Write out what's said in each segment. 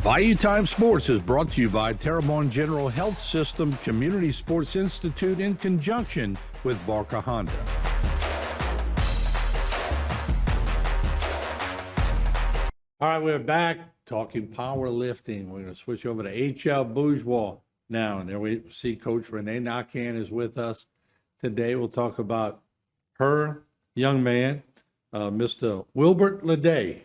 Bayou Time Sports is brought to you by Terrebonne General Health System Community Sports Institute in conjunction with Barker Honda. All right, we're back talking powerlifting. We're going to switch over to HL Bourgeois now. And there we see Coach Renee Nakan is with us today. We'll talk about her young man, Mr. Wilbert Leday.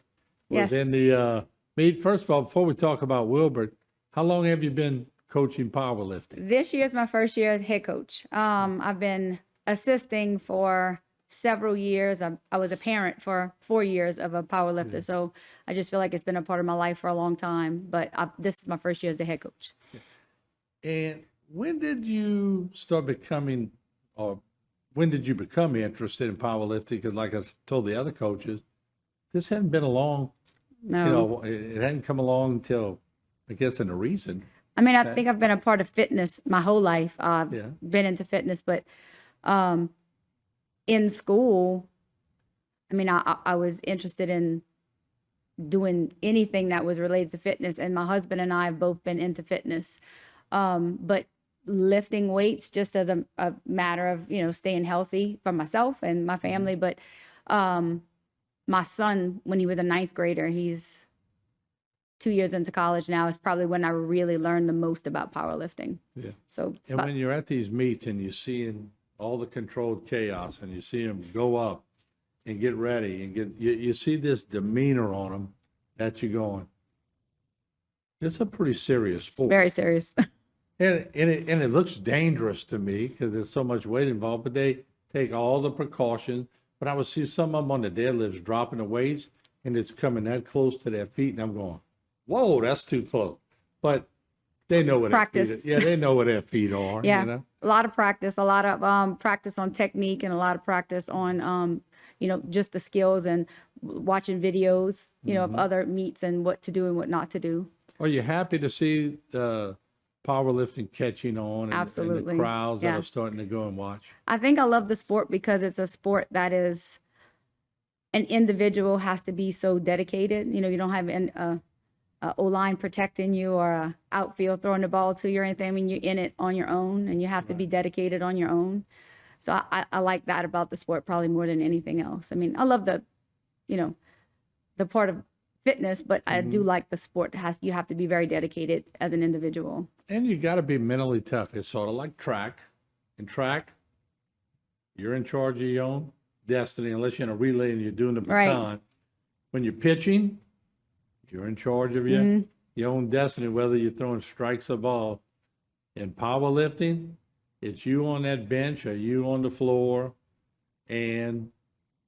Was in the meet. First of all, before we talk about Wilbert, how long have you been coaching powerlifting? This year is my first year as head coach. I've been assisting for several years. I was a parent for 4 years of a powerlifter, so I just feel like it's been a part of my life for a long time. But this is my first year as the head coach. And when did you start becoming, or when did you become interested in powerlifting? Because like I told the other coaches, this hadn't been along. No. You know, it hadn't come along until, I guess, in a recent. I mean, I think I've been a part of fitness my whole life. I've been into fitness, but in school, I mean, I was interested in doing anything that was related to fitness, and my husband and I have both been into fitness. But lifting weights just as a matter of, you know, staying healthy for myself and my family. But my son, when he was a 9th grader, he's 2 years into college now, is probably when I really learned the most about powerlifting. Yeah. So, and when you're at these meets and you're seeing all the controlled chaos and you see them go up and get ready and you see this demeanor on them that you're going, it's a pretty serious sport. It's very serious. and it looks dangerous to me because there's so much weight involved, but they take all the precautions. But I would see some of them on the deadlifts dropping the weights and it's coming that close to their feet. And I'm going, whoa, that's too close. But they know what practice. Their feet are. Yeah, they know what their feet are. Yeah, you know? a lot of practice, a lot of practice on technique, and a lot of practice on, you know, just the skills and watching videos, you know, of other meets and what to do and what not to do. Are you happy to see powerlifting catching on and, Absolutely. and the crowds that are starting to go and watch? I think I love the sport because it's a sport that is, an individual has to be so dedicated. You know, you don't have a O-line protecting you or a outfield throwing the ball to you or anything. I mean, you're in it on your own and you have to be dedicated on your own. So I like that about the sport probably more than anything else. I mean, I love the, you know, the part of fitness, but I do like the sport. You have to be very dedicated as an individual. And you got to be mentally tough. It's sort of like track. In track, you're in charge of your own destiny, unless you're in a relay and you're doing the baton. Right. When you're pitching, you're in charge of your own destiny, whether you're throwing strikes or ball. In powerlifting, it's you on that bench or you on the floor, and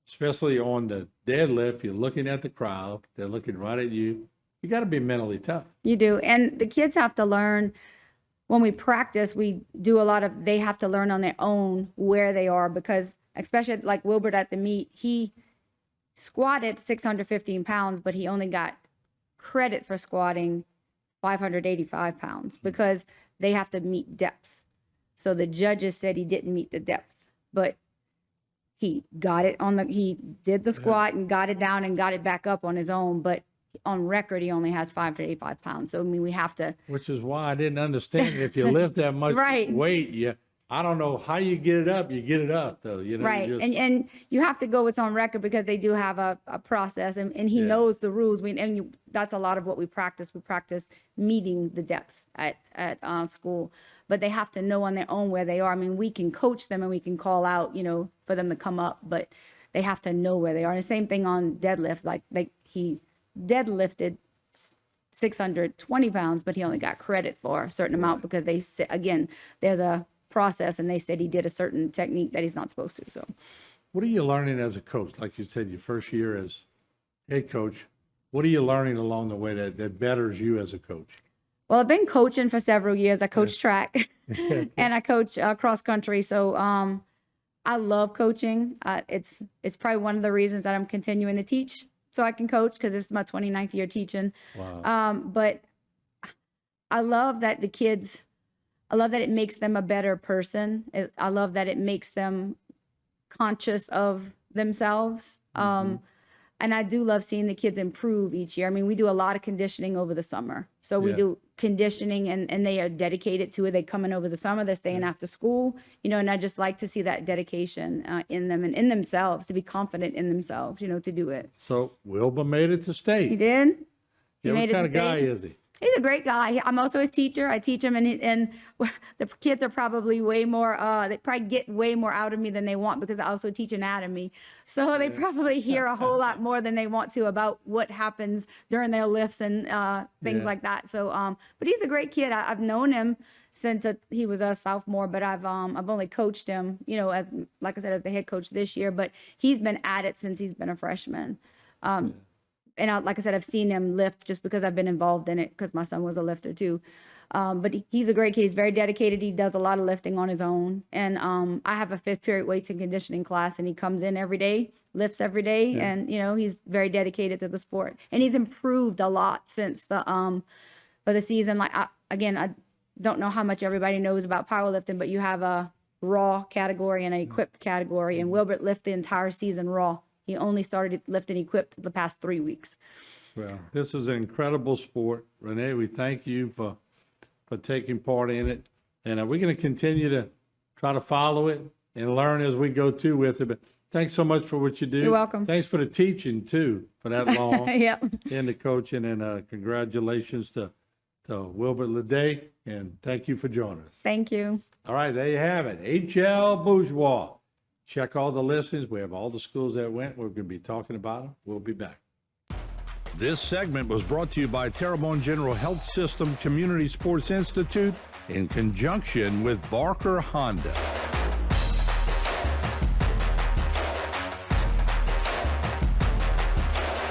especially on the deadlift, you're looking at the crowd. They're looking right at you. You got to be mentally tough. You do. And the kids have to learn, when we practice, we do a lot of, they have to learn on their own where they are, because especially like Wilbert at the meet, he squatted 615 pounds, but he only got credit for squatting 585 pounds because they have to meet depth. So the judges said he didn't meet the depth, but he got it on he did the squat and got it down and got it back up on his own. But on record, he only has 585 pounds. So, I mean, we have to. Which is why I didn't understand it. If you lift that much weight, I don't know how you get it up. You get it up, though. You know, right. And you have to go, it's on record because they do have a process, and he knows the rules. That's a lot of what we practice. We practice meeting the depth at school. But they have to know on their own where they are. I mean, we can coach them and we can call out, you know, for them to come up, but they have to know where they are. And the same thing on deadlift. Like he deadlifted 620 pounds, but he only got credit for a certain amount because they said, again, there's a process, and they said he did a certain technique that he's not supposed to. So what are you learning as a coach? Like you said, your first year as head coach, what are you learning along the way that betters you as a coach? Well, I've been coaching for several years. I coach track and I coach cross country. So I love coaching. It's probably one of the reasons that I'm continuing to teach so I can coach, because this is my 29th year teaching. Wow. But I love that the kids, I love that it makes them a better person. I love that it makes them conscious of themselves. And I do love seeing the kids improve each year. I mean, we do a lot of conditioning over the summer. So we do conditioning and they are dedicated to it. They come in over the summer, they're staying after school, you know, and I just like to see that dedication in them and in themselves, to be confident in themselves, you know, to do it. So Wilbur made it to He state. did. He Yeah, made what it kind to of guy state. is he? He's a great guy. I'm also his teacher. I teach him, and the kids are probably way more. They probably get way more out of me than they want because I also teach anatomy. So they probably hear a whole lot more than they want to about what happens during their lifts and things like that. So, but he's a great kid. I've known him since he was a sophomore, but I've only coached him, you know, as like I said, as the head coach this year. But he's been at it since he's been a freshman. And like I said, I've seen him lift just because I've been involved in it because my son was a lifter too. But he's a great kid. He's very dedicated. He does a lot of lifting on his own. And I have a 5th period weights and conditioning class, and he comes in every day, lifts every day. And, you know, he's very dedicated to the sport. And he's improved a lot since the season. Like, I don't know how much everybody knows about powerlifting, but you have a raw category and an equipped category. And Wilbert lifted the entire season raw. He only started lifting equipped the past 3 weeks. Well, this is an incredible sport. Renee, we thank you for taking part in it. And we're going to continue to try to follow it and learn as we go too with it. But thanks so much for what you do. You're welcome. Thanks for the teaching too, for that long. Yep. And the coaching. And congratulations to Wilbert Leday. And thank you for joining us. Thank you. All right, there you have it. HL Bourgeois. Check all the listings. We have all the schools that went. We're going to be talking about them. We'll be back. This segment was brought to you by Terrebonne General Health System Community Sports Institute in conjunction with Barker Honda.